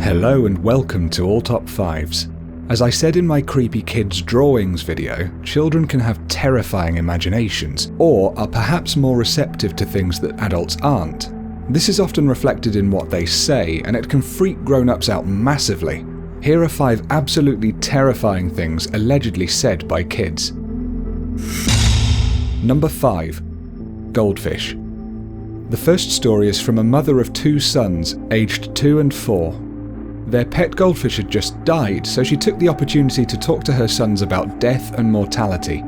Hello and welcome to All Top 5s. As I said in my Creepy Kids Drawings video, children can have terrifying imaginations, or are perhaps more receptive to things that adults aren't. This is often reflected in what they say, and it can freak grown-ups out massively. Here are 5 absolutely terrifying things allegedly said by kids. Number 5. Goldfish. The first story is from a mother of 2 sons, aged 2 and 4. Their pet goldfish had just died, so she took the opportunity to talk to her sons about death and mortality.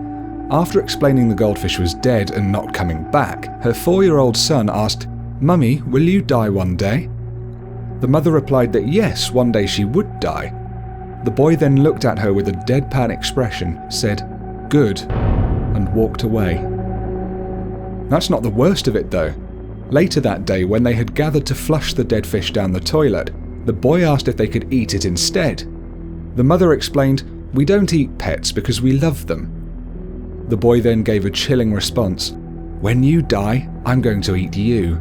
After explaining the goldfish was dead and not coming back, her 4-year-old son asked, "Mummy, will you die one day?" The mother replied that yes, one day she would die. The boy then looked at her with a deadpan expression, said, "Good," and walked away. That's not the worst of it though. Later that day, when they had gathered to flush the dead fish down the toilet, the boy asked if they could eat it instead. The mother explained, "We don't eat pets because we love them." The boy then gave a chilling response, "When you die, I'm going to eat you."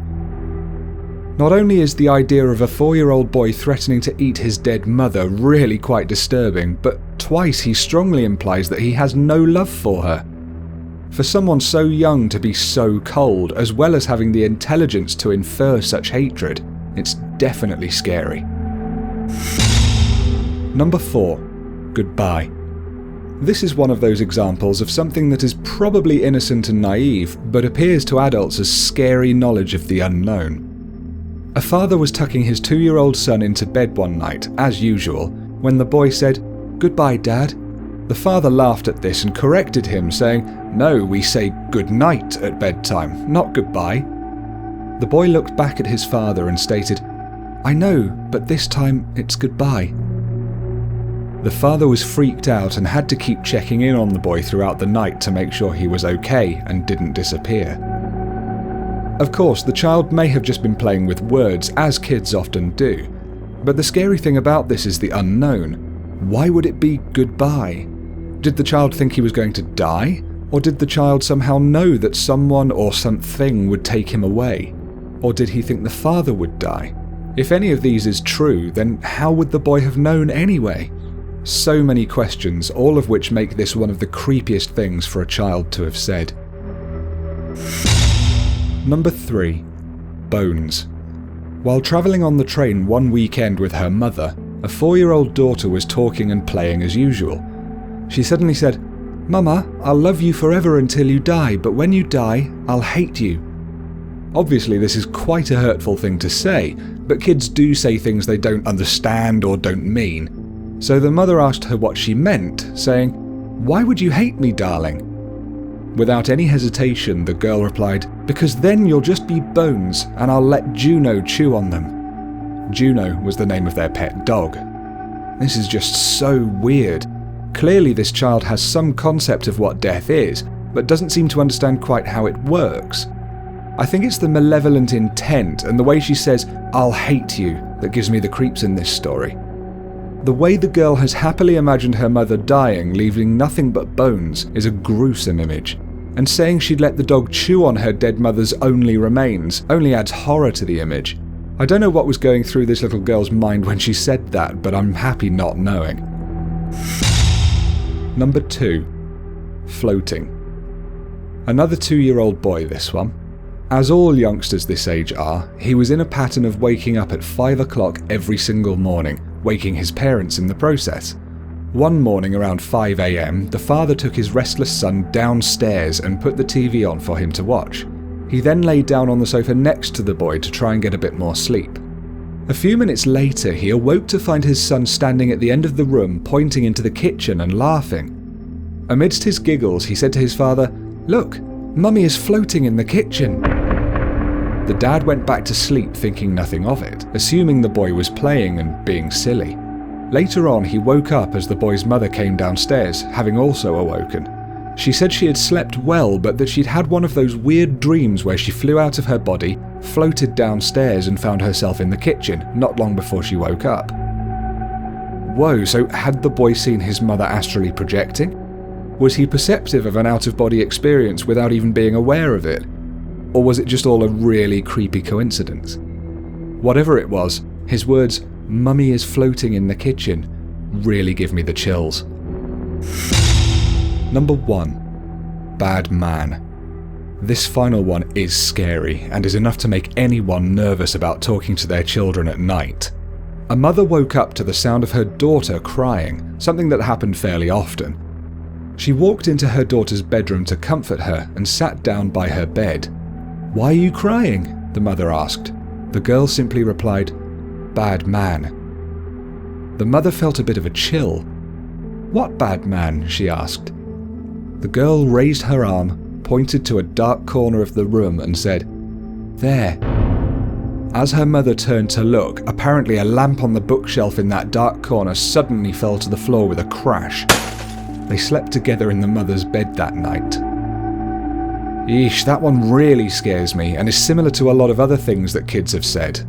Not only is the idea of a 4-year-old boy threatening to eat his dead mother really quite disturbing, but twice he strongly implies that he has no love for her. For someone so young to be so cold, as well as having the intelligence to infer such hatred, it's definitely scary. Number 4. Goodbye. This is one of those examples of something that is probably innocent and naive, but appears to adults as scary knowledge of the unknown. A father was tucking his 2-year-old son into bed one night, as usual, when the boy said, "Goodbye, Dad." The father laughed at this and corrected him, saying, "No, we say good night at bedtime, not goodbye." The boy looked back at his father and stated, "I know, but this time it's goodbye." The father was freaked out and had to keep checking in on the boy throughout the night to make sure he was okay and didn't disappear. Of course, the child may have just been playing with words, as kids often do. But the scary thing about this is the unknown. Why would it be goodbye? Did the child think he was going to die? Or did the child somehow know that someone or something would take him away? Or did he think the father would die? If any of these is true, then how would the boy have known anyway? So many questions, all of which make this one of the creepiest things for a child to have said. Number 3. Bones. While travelling on the train one weekend with her mother, a 4-year-old daughter was talking and playing as usual. She suddenly said, "Mama, I'll love you forever until you die, but when you die, I'll hate you." Obviously, this is quite a hurtful thing to say, but kids do say things they don't understand or don't mean. So the mother asked her what she meant, saying, "Why would you hate me, darling?" Without any hesitation, the girl replied, "Because then you'll just be bones, and I'll let Juno chew on them." Juno was the name of their pet dog. This is just so weird. Clearly this child has some concept of what death is, but doesn't seem to understand quite how it works. I think it's the malevolent intent and the way she says, "I'll hate you," that gives me the creeps in this story. The way the girl has happily imagined her mother dying, leaving nothing but bones, is a gruesome image. And saying she'd let the dog chew on her dead mother's only remains only adds horror to the image. I don't know what was going through this little girl's mind when she said that, but I'm happy not knowing. Number 2. Floating. Another 2-year-old boy, this one. As all youngsters this age are, he was in a pattern of waking up at 5 o'clock every single morning, waking his parents in the process. One morning around 5 a.m, the father took his restless son downstairs and put the TV on for him to watch. He then laid down on the sofa next to the boy to try and get a bit more sleep. A few minutes later, he awoke to find his son standing at the end of the room, pointing into the kitchen and laughing. Amidst his giggles, he said to his father, "Look, Mummy is floating in the kitchen." The dad went back to sleep thinking nothing of it, assuming the boy was playing and being silly. Later on, he woke up as the boy's mother came downstairs, having also awoken. She said she had slept well, but that she'd had one of those weird dreams where she flew out of her body, floated downstairs and found herself in the kitchen, not long before she woke up. Whoa, so had the boy seen his mother astrally projecting? Was he perceptive of an out-of-body experience without even being aware of it? Or was it just all a really creepy coincidence? Whatever it was, his words, Mummy is floating in the kitchen really give me the chills. Number 1. Bad man. This final one is scary and is enough to make anyone nervous about talking to their children at night. A mother woke up to the sound of her daughter crying, something that happened fairly often. She walked into her daughter's bedroom to comfort her and sat down by her bed. "Why are you crying?" the mother asked. The girl simply replied, "Bad man." The mother felt a bit of a chill. "What bad man?" she asked. The girl raised her arm, pointed to a dark corner of the room and said, "There." As her mother turned to look, apparently a lamp on the bookshelf in that dark corner suddenly fell to the floor with a crash. They slept together in the mother's bed that night. Eesh, that one really scares me and is similar to a lot of other things that kids have said.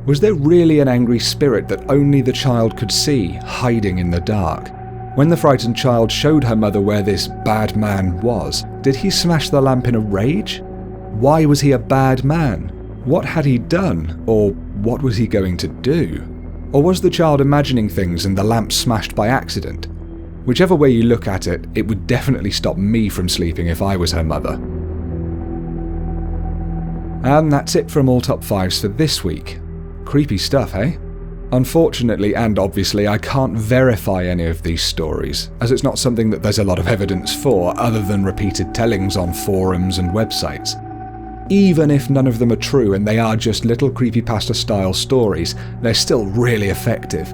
Was there really an angry spirit that only the child could see, hiding in the dark? When the frightened child showed her mother where this bad man was, did he smash the lamp in a rage? Why was he a bad man? What had he done? Or what was he going to do? Or was the child imagining things and the lamp smashed by accident? Whichever way you look at it, it would definitely stop me from sleeping if I was her mother. And that's it from all top 5s for this week. Creepy stuff, eh? Unfortunately and obviously I can't verify any of these stories, as it's not something that there's a lot of evidence for other than repeated tellings on forums and websites. Even if none of them are true and they are just little creepypasta style stories, they're still really effective.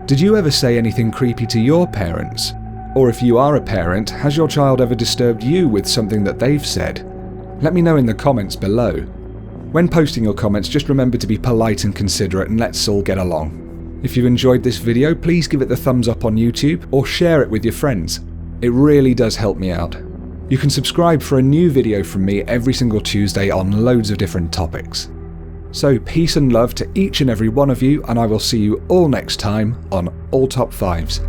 Did you ever say anything creepy to your parents? Or if you are a parent, has your child ever disturbed you with something that they've said? Let me know in the comments below. When posting your comments, just remember to be polite and considerate and let's all get along. If you enjoyed this video, please give it the thumbs up on YouTube or share it with your friends. It really does help me out. You can subscribe for a new video from me every single Tuesday on loads of different topics. So peace and love to each and every one of you, and I will see you all next time on All Top 5s.